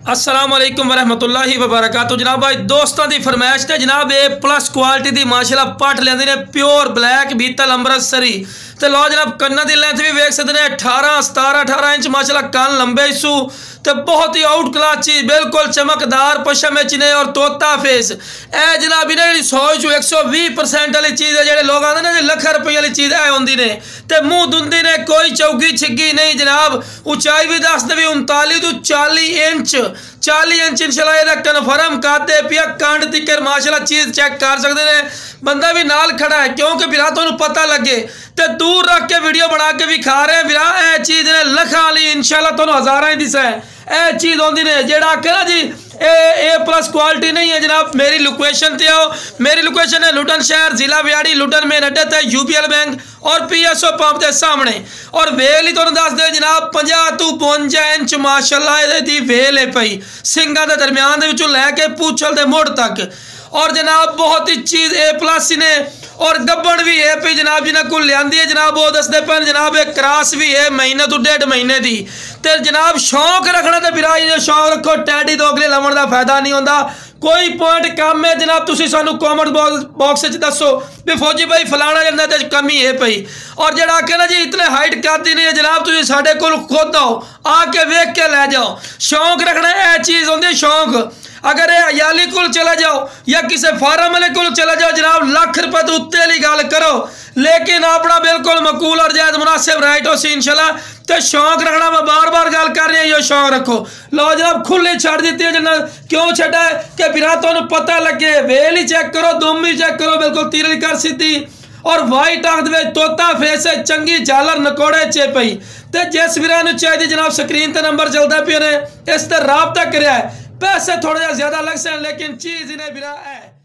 अस्सलाम वालेकुम वरहमतुल्लाहि वबरकातुहू। जनाब भाई दोस्तों की फरमाइश ने जनाब A+ क्वालिटी की माशाल्लाह पट लेंदी ने प्योर ब्लैक बीतल अमृतसरी। तो लो जनाब कन्ना की लेंथ भी वेख सकते हैं 18 इंच माशाल्लाह कान लंबे इशू। तो बहुत ही आउट क्लास चीज़ बिल्कुल चमकदार पशम चिने और तोता फेस ए जनाब इन्हें 100-120% वाली चीज़ है। जो लोग आते ना लाख रुपये वाली चीज़ है आँदी ने तो मुँह धुंदी ने कोई चौगी छिग्गी नहीं जनाब। उचाई भी दस भी 39 तो 40 इंच इंशाल्लाह कन्फर्म करते पिया कंड तिकर माशाल्लाह चीज़ चेक कर सकते हैं। बंदा भी नाल खड़ा है क्योंकि बिरा तुहानू पता लगे तो दूर रख के वीडियो बना के भी खा रहे हैं। बिरा ए चीज़ ने लखा वाली इंशाल्लाह तुहानू हज़ारां ही दिसा है ए चीज़ आँदी ने जेड़ा आखे जी A+ क्वालिटी नहीं है जनाब। मेरी लोकेशन ते आओ। मेरी लोकेशन है लुटन शहर जिला बिहाड़ी लुटन मेन अड्डे ते UPL बैंक और PSO पंप के सामने। और वेल ही तुहानू दस दे जनाब 50 तो 52 इंच माशाल्लाह दी वेल है पई सिंगा के दरम्यान दे विचों लैके पूछल दे मुड़ तक। और जनाब बहुत ही चीज़ A+ ने और गब्बड़ भी है पी जनाब जिन्हें को लियांदी है जनाब वो दसते पे जनाब एक क्रास भी है महीने तो 1.5 महीने की। तो जनाब शौक रखना तो बिरा जो शौक रखो टैडी तो अगले लवन का फायदा नहीं होता। कोई पॉइंट कम है जनाब तुसी सानू कॉमेंट बॉक्स दसो भी फौजी भाई फलाना जन्ना ते कमी है पई। और जरा आके ना जी इतने हाइट करती नहीं है जनाब तुसी साडे कोल खुद आओ आके वेख के ले जाओ। शौक रखना यह चीज़ होंगी शौक। अगर ये अयाली को चला जाओ या किसी फार्म वाले को चला जाओ जनाब लाख रुपये तो उत्ते वाली गल करो लेकिन अपना बिल्कुल मकूल और जायद मुनासिब राइट हो सी इंशाल्लाह। तो शौक रखना मैं बार बार गल कर रही हूँ यो शौक रखो। लो जनाब खुले छड़ दी है जना क्यों छड़ा है कि बिना तुहानू पता लगे वेल ही चेक करो दुम ही चेक करो बिल्कुल तीर कर सीधी और वाइट आख तोता फेस है चंगी झालर नकोड़े चे पई। तो जिस वीरा चाहिए जनाब स्क्रीन पर नंबर चलता पे ने इस तरह राबता कराया। पैसे थोड़ा ज्यादा लग सकते लेकिन चीज़ इन्हें बिरा है।